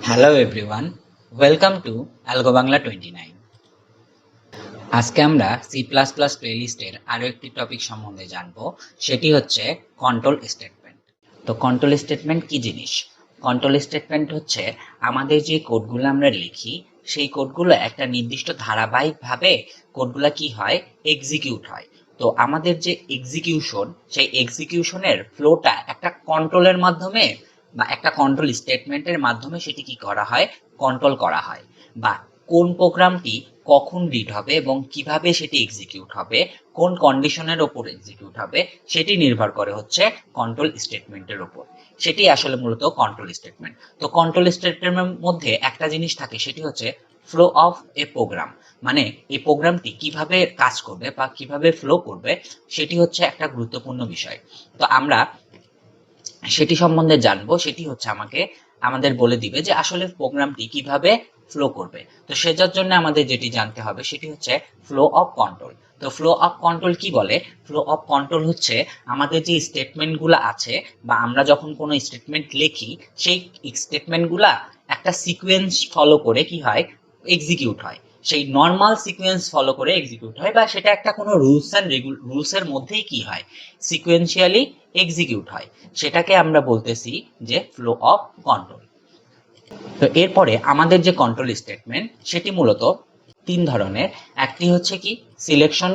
Hello everyone, welcome to algo Bangla 29। আজকে আমরা C plus plus প্লেলিস্টের আরও একটি টপিক সম্বন্ধে জানব, সেটি হচ্ছে কন্ট্রোল স্টেটমেন্ট। তো কন্ট্রোল স্টেটমেন্ট কি জিনিস? কন্ট্রোল স্টেটমেন্ট হচ্ছে আমাদের যে কোডগুলো আমরা লিখি, সেই কোডগুলো একটা নির্দিষ্ট ধারাবাহিকভাবে কোডগুলো কি হয়, এক্সিকিউট হয়। তো আমাদের যে এক্সিকিউশন, সেই এক্সিকিউশনের ফ্লোটা একটা কন্ট্রোলের মাধ্যমে বা একটা কন্ট্রোল স্টেটমেন্টের মাধ্যমে সেটি কি করা হয়, কন্ট্রোল করা হয়। বা কোন প্রোগ্রামটি কখন রিড হবে এবং কিভাবে সেটি এক্সিকিউট হবে, কোন কন্ডিশনের ওপর এক্সিকিউট হবে, সেটি নির্ভর করে হচ্ছে কন্ট্রোল স্টেটমেন্টের ওপর। সেটি আসলে মূলত কন্ট্রোল স্টেটমেন্ট। তো কন্ট্রোল স্টেটমেন্টের মধ্যে একটা জিনিস থাকে, সেটি হচ্ছে ফ্লো অফ এ প্রোগ্রাম। মানে এই প্রোগ্রামটি কিভাবে কাজ করবে বা কিভাবে ফ্লো করবে, সেটি হচ্ছে একটা গুরুত্বপূর্ণ বিষয়। তো আমরা সেটি সম্বন্ধে জানবো। সেটি হচ্ছে আমাদের বলে দিবে যে আসলে প্রোগ্রামটি কিভাবে ফ্লো করবে। তো সেটার জন্য আমাদের যেটি জানতে হবে সেটি হচ্ছে ফ্লো অফ কন্ট্রোল। তো ফ্লো অফ কন্ট্রোল কি বলে? ফ্লো অফ কন্ট্রোল হচ্ছে আমাদের যে স্টেটমেন্টগুলো আছে বা আমরা যখন কোনো স্টেটমেন্ট লিখি, সেই স্টেটমেন্টগুলা একটা সিকোয়েন্স ফলো করে কি হয়, এক্সিকিউট হয়। সেই নর্মাল সিকোয়েন্স ফলো করে এক্সিকিউট হয়, বা সেটা একটা কোনো রুলসের মধ্যেই কি হয়, সিকোয়েন্সিয়ালি এক্সিকিউট হয়। সেটাকে আমরা বলতেছি যে ফ্লো অফ কন্ট্রোল। তো এরপরে আমাদের যে কন্ট্রোল স্টেটমেন্ট, সেটি মূলত তিন ধরনের। একটি হচ্ছে কি সিলেকশন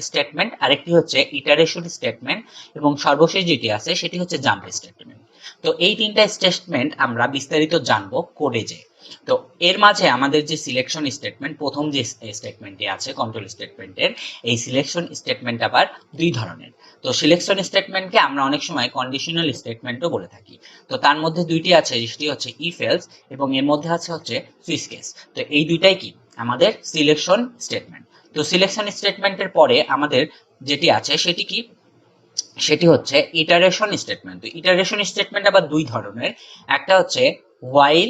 স্টেটমেন্ট, আরেকটি হচ্ছে ইটারেশন স্টেটমেন্ট, এবং সর্বশেষ যেটি আছে সেটি হচ্ছে জাম্প স্টেটমেন্ট। তো এই তিনটা স্টেটমেন্ট আমরা বিস্তারিত জানবো কোডে যে। তো এর মাঝে আমাদের যে সিলেকশন স্টেটমেন্ট, প্রথম যে স্টেটমেন্টটি আছে কন্ট্রোল স্টেটমেন্টের, এই সিলেকশন স্টেটমেন্ট আবার দুই ধরনের। তো সিলেকশন স্টেটমেন্টকে আমরা অনেক সময় কন্ডিশনাল স্টেটমেন্টও বলে থাকি। তো তার মধ্যে দুইটি আছে, যেটি হচ্ছে ইফ এলস, এবং এর মধ্যে আছে হচ্ছে সুইচ কেস। তো এই দুইটাই কি আমাদের সিলেকশন স্টেটমেন্ট। তো সিলেকশন স্টেটমেন্টের পরে আমাদের যেটি আছে সেটি কি, সেটি হচ্ছে ইটারেশন স্টেটমেন্ট। তো ইটারেশন স্টেটমেন্ট আবার দুই ধরনের। একটা হচ্ছে হোয়াইল,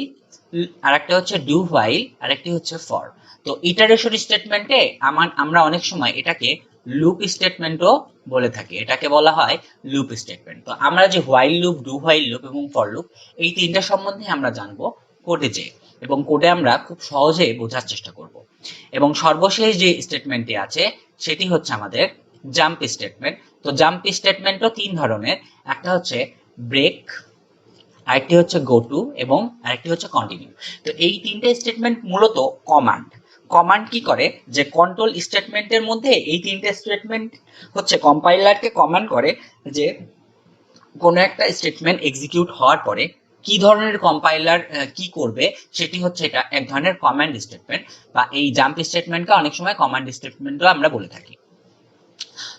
আর একটা হচ্ছে ডু হোয়াইল, আর একটি হচ্ছে ফর। তো ইটারেশন স্টেটমেন্টে আমরা অনেক সময় এটাকে লুপ স্টেটমেন্টও বলে থাকি। এটাকে বলা হয় লুপ স্টেটমেন্ট। তো আমরা যে while loop, do while loop এবং ফর লুপ, এই তিনটা সম্বন্ধে আমরা জানবো কোডে যে, এবং কোডে আমরা খুব সহজে বোঝার চেষ্টা করব। এবং সর্বশেষ যে স্টেটমেন্টটি আছে সেটি হচ্ছে আমাদের জাম্প স্টেটমেন্ট। তো জাম্প স্টেটমেন্টও তিন ধরনের। একটা হচ্ছে ব্রেক, আরেকটি হচ্ছে গো টু, এবং আরেকটি হচ্ছে কন্টিনিউ। তো এই তিনটে স্টেটমেন্ট মূলত কমান্ড। কমান্ড কি করে, যে কন্ট্রোল স্টেটমেন্টের মধ্যে এই তিনটে স্টেটমেন্ট হচ্ছে কম্পাইলারকে কমান্ড করে যে কোনো একটা স্টেটমেন্ট এক্সিকিউট হওয়ার পরে কি ধরনের কম্পাইলার কি করবে, সেটি হচ্ছে এটা এক ধরনের কমান্ড স্টেটমেন্ট। বা এই জাম্প স্টেটমেন্টকে অনেক সময় কমান্ড স্টেটমেন্টও আমরা বলে থাকি।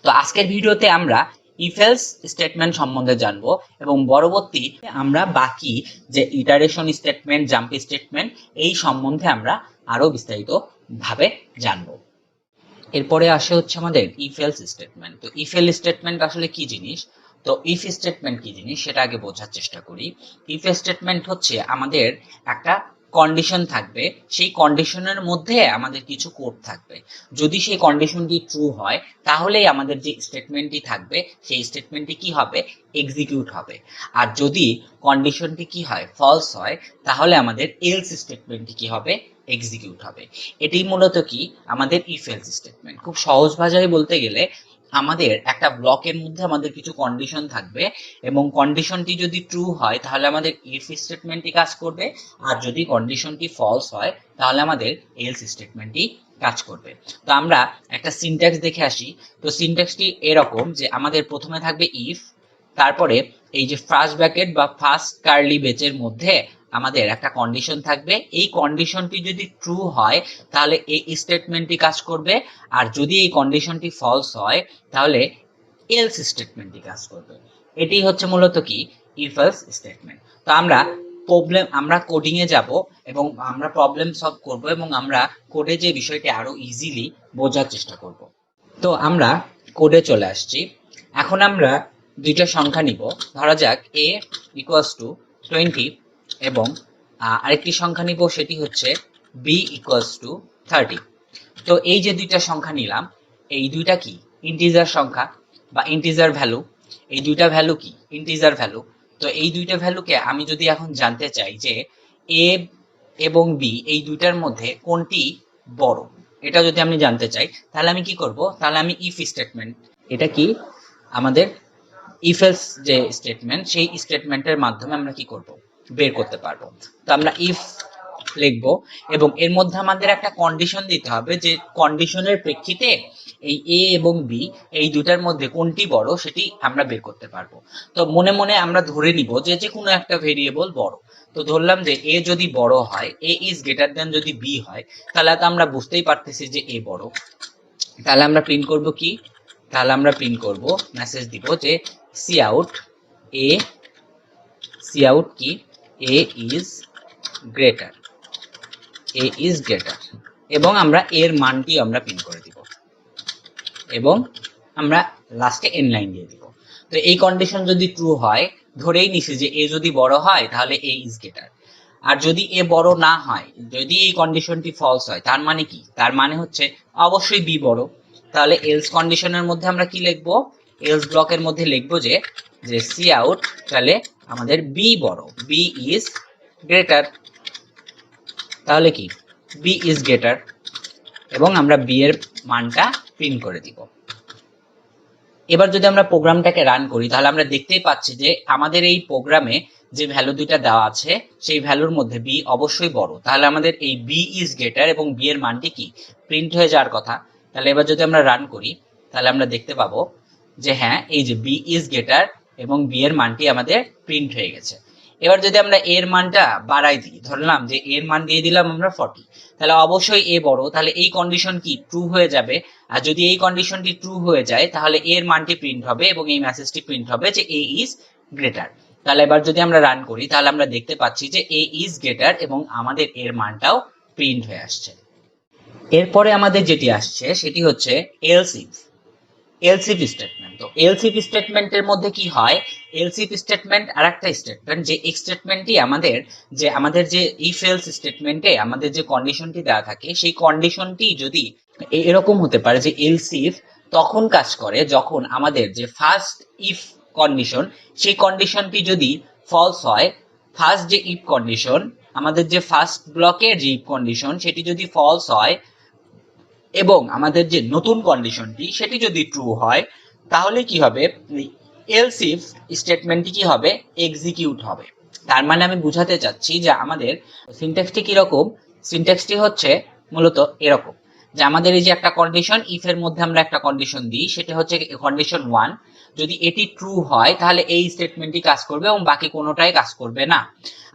তো আজকের ভিডিওতে আমরা ইফ এলস স্টেটমেন্ট সম্বন্ধে জানবো, এবং পরবর্তী আমরা বাকি যে ইটারেশন স্টেটমেন্ট, জাম্প স্টেটমেন্ট, এই সম্বন্ধে আমরা আরো বিস্তারিত ভাবে জানবো। এরপরে আসে হচ্ছে আমাদের ইফ এলস স্টেটমেন্ট। তো ইফ এল স্টেটমেন্ট আসলে কি জিনিস? তো ইফ স্টেটমেন্ট কি জিনিস সেটা আগে বোঝার চেষ্টা করি। ইফ স্টেটমেন্ট হচ্ছে আমাদের একটা কন্ডিশন থাকবে, সেই কন্ডিশনের মধ্যে আমাদের কিছু কোড থাকবে। যদি সেই কন্ডিশনটি ট্রু হয়, তাহলেই আমাদের যে স্টেটমেন্টটি থাকবে সেই স্টেটমেন্টটি কি হবে, এক্সিকিউট হবে। আর যদি কন্ডিশনটি কি হয়, ফলস হয়, তাহলে আমাদের এলস স্টেটমেন্টটি কি হবে, এক্সিকিউট হবে। এটাই মূলত কি আমাদের ইফ এলস স্টেটমেন্ট। খুব সহজ ভাষায় বলতে গেলে আমাদের একটা ব্লকের মধ্যে আমাদের কিছু কন্ডিশন থাকবে, এবং কন্ডিশনটি যদি ট্রু হয় তাহলে আমাদের ইফ স্টেটমেন্টটি কাজ করবে, আর যদি কন্ডিশনটি ফলস হয় তাহলে আমাদের এলস স্টেটমেন্টটি কাজ করবে। তো আমরা একটা সিনট্যাক্স দেখে আসি। তো সিনট্যাক্সটি এরকম যে আমাদের প্রথমে থাকবে ইফ, তারপরে এই যে ফার্স্ট ব্র্যাকেট বা ফার্স্ট কার্লি ব্রেসের মধ্যে আমাদের একটা কন্ডিশন থাকবে। এই কন্ডিশনটি যদি ট্রু হয় তাহলে এই স্টেটমেন্টটি কাজ করবে, আর যদি এই কন্ডিশনটি ফলস হয় তাহলে এলস স্টেটমেন্টটি কাজ করবে। এটাই হচ্ছে মূলত কি ইফ এলস স্টেটমেন্ট। তো আমরা কোডিং এ যাব, এবং আমরা প্রবলেম সলভ করব, এবং আমরা কোডে যে বিষয়টি আরো ইজিলি বোঝার চেষ্টা করব। তো আমরা কোডে চলে আসছি। এখন আমরা দুইটা সংখ্যা নিব। ধরা যাক a ইকুয়ালস টু 20, এবং আরেকটি সংখ্যা নিব, সেটি হচ্ছে b ইকুয়ালস টু 30। তো এই যে দুইটা সংখ্যা নিলাম, এই দুইটা কি ইন্টিজার সংখ্যা বা ইন্টিজার ভ্যালু। এই দুইটা ভ্যালু কি ইন্টিজার ভ্যালু। তো এই দুইটা ভ্যালুকে আমি যদি এখন জানতে চাই যে এ এবং বি এই দুইটার মধ্যে কোনটি বড়, এটা যদি আমি জানতে চাই তাহলে আমি কি করব, তাহলে আমি ইফ স্টেটমেন্ট, এটা কি আমাদের ইফ এলস যে স্টেটমেন্ট, সেই স্টেটমেন্টের মাধ্যমে আমরা কি করব, বের করতে পারবো। তো আমরা ইফ লিখবো এবং এর মধ্যে আমাদের একটা কন্ডিশন দিতে হবে, যে কন্ডিশনের প্রেক্ষিতে এই এ এবং বি এই দুটার মধ্যে কোনটি বড় সেটি আমরা বের করতে পারবো। তো মনে মনে আমরা ধরে নিব যে যে কোনো একটা ভেরিয়েবল বড়। তো ধরলাম যে এ যদি বড় হয়, এ ইজ গ্রেটার দেন যদি বি হয়, তাহলে তো আমরা বুঝতেই পারতেছি যে এ বড়। তাহলে আমরা প্রিন্ট করব কি, তাহলে আমরা প্রিন্ট করব, মেসেজ দিব যে C out A, C out কি, A is greater, A is greater, এবং আমরা এর মানটি আমরা প্রিন্ট করে দিব এবং আমরা লাস্টে এন লাইন দিয়ে দিব। তো এই কন্ডিশন যদি ট্রু হয়, ধরেই নিছি যে এ যদি বড় হয় তাহলে এ ইজ গ্রেটার, আর যদি এ বড় না হয়, যদি এই কন্ডিশনটি ফলস হয়, তার মানে কি, তার মানে হচ্ছে অবশ্যই বি বড়। তাহলে এলস কন্ডিশনের মধ্যে আমরা কি লিখবো, এলস ব্লকের মধ্যে লিখবো যে যে সি আউট, তাহলে আমাদের বি বড়, বি ইজ গ্রেটার, তাহলে কি বি ইজ গ্রেটার, এবং আমরা বি এর মানটা প্রিন্ট করে দিব। এবার যদি আমরা প্রোগ্রামটাকে রান করি তাহলে আমরা দেখতেই পাচ্ছি যে আমাদের এই প্রোগ্রামে যে ভ্যালু দুইটা দেওয়া আছে সেই ভ্যালুর মধ্যে বি অবশ্যই বড়, তাহলে আমাদের এই বি ইজ গ্রেটার এবং বি এর মানটি কি প্রিন্ট হয়ে যাওয়ার কথা। তাহলে এবার যদি আমরা রান করি তাহলে আমরা দেখতে পাবো যে হ্যাঁ, এই যে বি ইজ গ্রেটার এবং বি এর মানটি আমাদের প্রিন্ট হয়ে গেছে। এবার যদি আমরা এর মানটা বাড়াই দিই, ধরলাম যে এর মান দিয়ে দিলাম আমরা 40, তাহলে অবশ্যই এ বড়, তাহলে এই কন্ডিশন কি ট্রু হয়ে যাবে। আর যদি এই কন্ডিশনটি ট্রু হয়ে যায় তাহলে এর মানটি প্রিন্ট হবে এবং এই মেসেজটি প্রিন্ট হবে যে এ ইজ গ্রেটার। তাহলে এবার যদি আমরা রান করি তাহলে আমরা দেখতে পাচ্ছি যে এ ইজ গ্রেটার এবং আমাদের এর মানটাও প্রিন্ট হয়ে আসছে। এরপরে আমাদের যেটি আসছে সেটি হচ্ছে এলস ইফ, এলসিফ স্টেটমেন্ট। তো এলসিফ স্টেটমেন্টের মধ্যে কি হয়, এলসিফ স্টেটমেন্ট আর একটা স্টেটমেন্ট, যে স্টেটমেন্টটি আমাদের যে ইফ এলস স্টেটমেন্টে আমাদের যে কন্ডিশনটি দেওয়া থাকে সেই কন্ডিশনটি যদি এরকম হতে পারে যে এলসিফ তখন কাজ করে যখন আমাদের যে ফার্স্ট ইফ কন্ডিশন সেই কন্ডিশনটি যদি ফলস হয়, ফার্স্ট যে ইফ কন্ডিশন, আমাদের যে ফার্স্ট ব্লকের যে ইফ কন্ডিশন সেটি যদি ফলস হয় এবং আমাদের যে নতুন কন্ডিশনটি সেটি যদি ট্রু হয়, তাহলে কি হবে, এলস ইফ স্টেটমেন্টটি কি হবে, এক্সিকিউট হবে। তার মানে আমি বুঝাতে চাচ্ছি যে আমাদের সিনট্যাক্সটি কিরকম, সিনট্যাক্সটি হচ্ছে মূলত এরকম যে আমাদের এই যে একটা কন্ডিশন, ইফ এর মধ্যে আমরা একটা কন্ডিশন দিই, সেটা হচ্ছে কন্ডিশন 1, যদি এটি ট্রু হয় তাহলে এই স্টেটমেন্টটি কাজ করবে এবং বাকি কোনোটাই কাজ করবে না।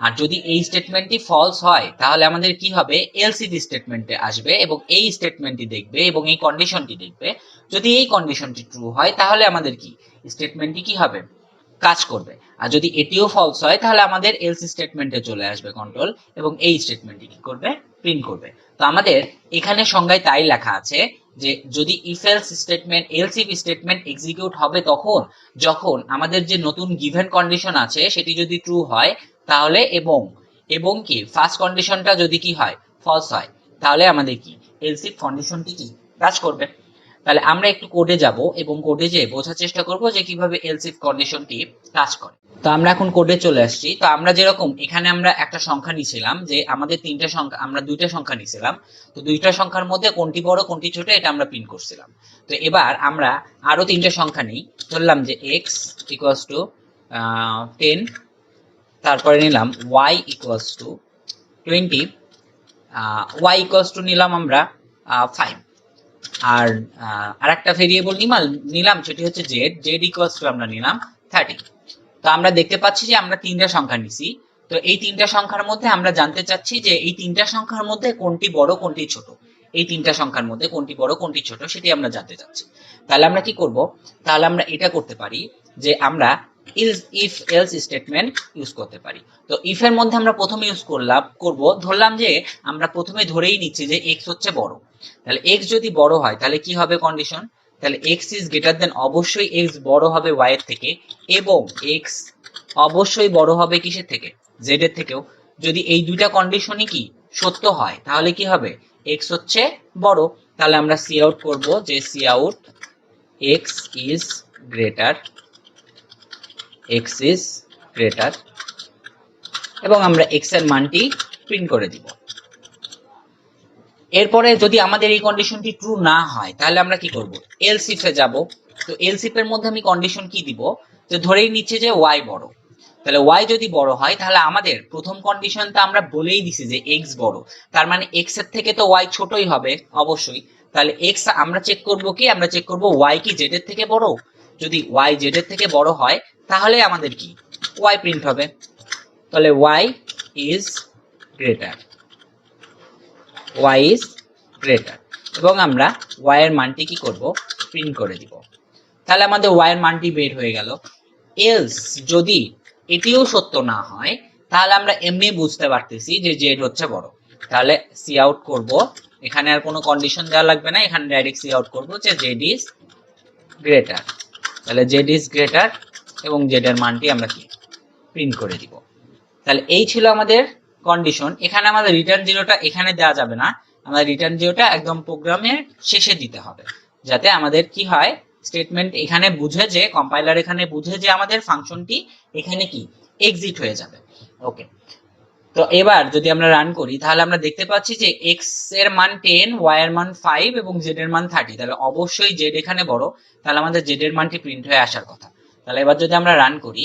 আর যদি এই স্টেটমেন্টটি ফলস হয় তাহলে আমাদের কি হবে, এলস ইফ স্টেটমেন্টে আসবে এবং এই স্টেটমেন্টটি দেখবে এবং এই কন্ডিশনটি দেখবে। যদি এই কন্ডিশনটি ট্রু হয় তাহলে আমাদের কি স্টেটমেন্টটি কি হবে, কাজ করবে। আর যদি এটিও ফলস হয় তাহলে আমাদের এলস স্টেটমেন্টে চলে আসবে কন্ট্রোল এবং এই স্টেটমেন্টটি কি করবে, প্রিন্ট করবে। তো আমাদের এখানে সংজ্ঞায় তাই লেখা আছে যে যদি if else statement, else if statement execute হবে তখন যখন আমাদের যে নতুন গিভেন কন্ডিশন আছে সেটি যদি ট্রু হয় তাহলে, এবং কি ফার্স্ট কন্ডিশনটা যদি কি হয়, ফলস হয়, তাহলে আমাদের কি এলস ইফ কন্ডিশনটি কি কাজ করবে। তাহলে আমরা একটু কোডে যাব এবং কোডে যেয়ে বোঝার চেষ্টা করব যে কিভাবে এলস ইফ কন্ডিশনটি কাজ করে। তো আমরা এখন কোডে চলে আসছি। তো আমরা যেরকম এখানে আমরা একটা সংখ্যা নিয়েছিলাম, যে আমাদের তিনটা সংখ্যা, আমরা দুইটা সংখ্যা নিয়েছিলাম, তো দুইটা সংখ্যার মধ্যে কোনটি বড় কোনটি ছোট এটা আমরা প্রিন্ট করছিলাম। তো এবার আমরা আরো তিনটা সংখ্যা নিই, ধরলাম যে এক্স ইকুয়ালস টু 10, তারপরে নিলাম y equals to 20, y equals to নিলাম আমরা 5, আর আরেকটা ভেরিয়েবল নিলাম সেটি হচ্ছে জেড, জেড ইকুয়ালস টু আমরা নিলাম 30। তো আমরা দেখতে পাচ্ছি যে আমরা তিনটা সংখ্যা নিছি। তো এই তিনটা সংখ্যার মধ্যে আমরা জানতে চাচ্ছি যে এই তিনটা সংখ্যার মধ্যে কোনটি বড় কোনটি ছোট, এই তিনটা সংখ্যার মধ্যে কোনটি বড় কোনটি ছোট সেটি আমরা জানতে চাচ্ছি। তাহলে আমরা কি করব, তাহলে আমরা এটা করতে পারি যে আমরা ইফ এলস স্টেটমেন্ট ইউজ করতে পারি। তো ইফ এর মধ্যে আমরা প্রথমে ধরলাম যে আমরা প্রথমে ধরেই নিচ্ছি যে এক্স হচ্ছে বড়। তাহলে এক্স যদি বড় হয় তাহলে কি হবে কন্ডিশন, তাহলে এক্স ইজ গ্রেটার দেন, অবশ্যই এক্স বড় হবে ওয়াই এর থেকে এবং এক্স অবশ্যই বড় হবে কিসের থেকে, জেড এর থেকেও। যদি এই দুইটা কন্ডিশনই কি সত্য হয় তাহলে কি হবে, এক্স হচ্ছে বড়। তাহলে আমরা সি আউট করব যে C out x is greater, x is greater, এবং আমরা এক্স এর মানটি প্রিন্ট করে দিব। এরপরে যদি আমাদের এই কন্ডিশনটি ট্রু না হয় তাহলে আমরা কি করব, এলস ইফে যাব। তো এলস ইফের মধ্যে আমি কন্ডিশন কি দিব, যে ধরেই নিচ্ছে যে ওয়াই বড়, তাহলে ওয়াই যদি বড় হয় তাহলে আমাদের প্রথম কন্ডিশনটা আমরা বলেই দিছি যে এক্স বড়, তার মানে এক্স এর থেকে তো ওয়াই ছোটই হবে অবশ্যই। তাহলে এক্স আমরা চেক করব কি, আমরা চেক করব ওয়াই কি জেড এর থেকে বড়। যদি ওয়াই জেড এর থেকে বড় হয় তাহলে আমাদের কি ওয়াই প্রিন্ট হবে। তাহলে y is greater, y is greater, এবং আমরা ওয়াই এর মানটি কি করব, প্রিন্ট করে দিব। তাহলে আমাদের ওয়াই এর মানটি বের হয়ে গেল। এলস যদি এটিও সত্য না হয় তাহলে আমরা এমনি বুঝতে পারতেছি যে জেড হচ্ছে বড়। তাহলে সি আউট করব, এখানে আর কোনো কন্ডিশন দেওয়া লাগবে না, এখানে ডাইরেক্ট সি আউট করব যে জেড ইজ গ্রেটার। তাহলে জেড ইজ গ্রেটার এবং জেড এর মানটি আমরা কি প্রিন্ট করে দিব। তাহলে এই ছিল আমাদের কন্ডিশন। এখানে আমাদের রিটার্ন জিরোটা এখানে দেওয়া যাবে না, আমাদের রিটার্ন জিরোটা একদম প্রোগ্রামের শেষে দিতে হবে, যাতে আমাদের কি হয়, স্টেটমেন্ট এখানে বুঝে যে, কম্পাইলার এখানে বুঝে যে আমাদের ফাংশনটি এখানে কি এক্সিট হয়ে যাবে। ওকে, তো এবার যদি আমরা রান করি তাহলে আমরা দেখতে পাচ্ছি যে এক্স এর মান 10, ওয়াই এর মান 5 এবং জেড এর মান 30। তাহলে অবশ্যই জেড এখানে বড়, তাহলে আমাদের জেড এর মানটি প্রিন্ট হয়ে আসার কথা। তাহলে এবার যদি আমরা রান করি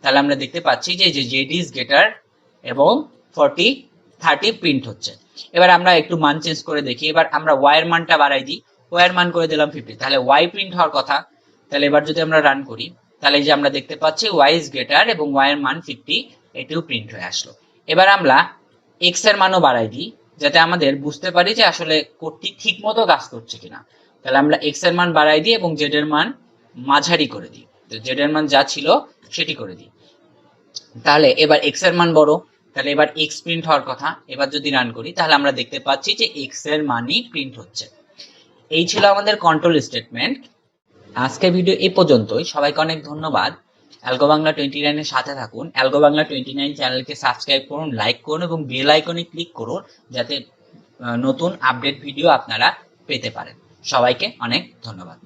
তাহলে আমরা দেখতে পাচ্ছি যে জেড ইজ গ্রেটার এবং 40 30 প্রিন্ট হচ্ছে। এবার আমরা একটু মান চেঞ্জ করে দেখি, এবার আমরা ওয়াই এর মানটা বাড়াই দিই, ওয়াই এর মান করে দিলাম 50, তাহলে ওয়াই প্রিন্ট হওয়ার কথা। তাহলে এবার যদি আমরা রান করি তাহলে এই যে আমরা দেখতে পাচ্ছি ওয়াই ইজ গ্রেটার এবং ওয়াই এর মান 50, এটিও প্রিন্ট হয়ে আসলো। এবার আমরা এক্স এর মানও বাড়াই দিই, যাতে আমাদের বুঝতে পারি যে আসলে কোডটি ঠিক মতো কাজ করছে কিনা। তাহলে আমরা এক্স এর মান বাড়াই দিই এবং জেড এর মান মাঝারি করে দিই, তো জেড এর মান যা ছিল সেটি করে দিই। তাহলে এবার এক্স এর মান বড়, তাহলে এবার এক্স প্রিন্ট হওয়ার কথা। এবার যদি রান করি তাহলে আমরা দেখতে পাচ্ছি যে এক্স এর মানই প্রিন্ট হচ্ছে। এই ছিল আমাদের কন্ট্রোল স্টেটমেন্ট। আজকের ভিডিও এই পর্যন্তই, সবাইকে অনেক ধন্যবাদ। অ্যালগো বাংলা 29 এর সাথে থাকুন। অ্যালগো বাংলা 29 চ্যানেলকে সাবস্ক্রাইব করুন, লাইক করুন এবং বেল আইকনে ক্লিক করুন, যাতে নতুন আপডেট ভিডিও আপনারা পেতে পারেন। সবাইকে অনেক ধন্যবাদ।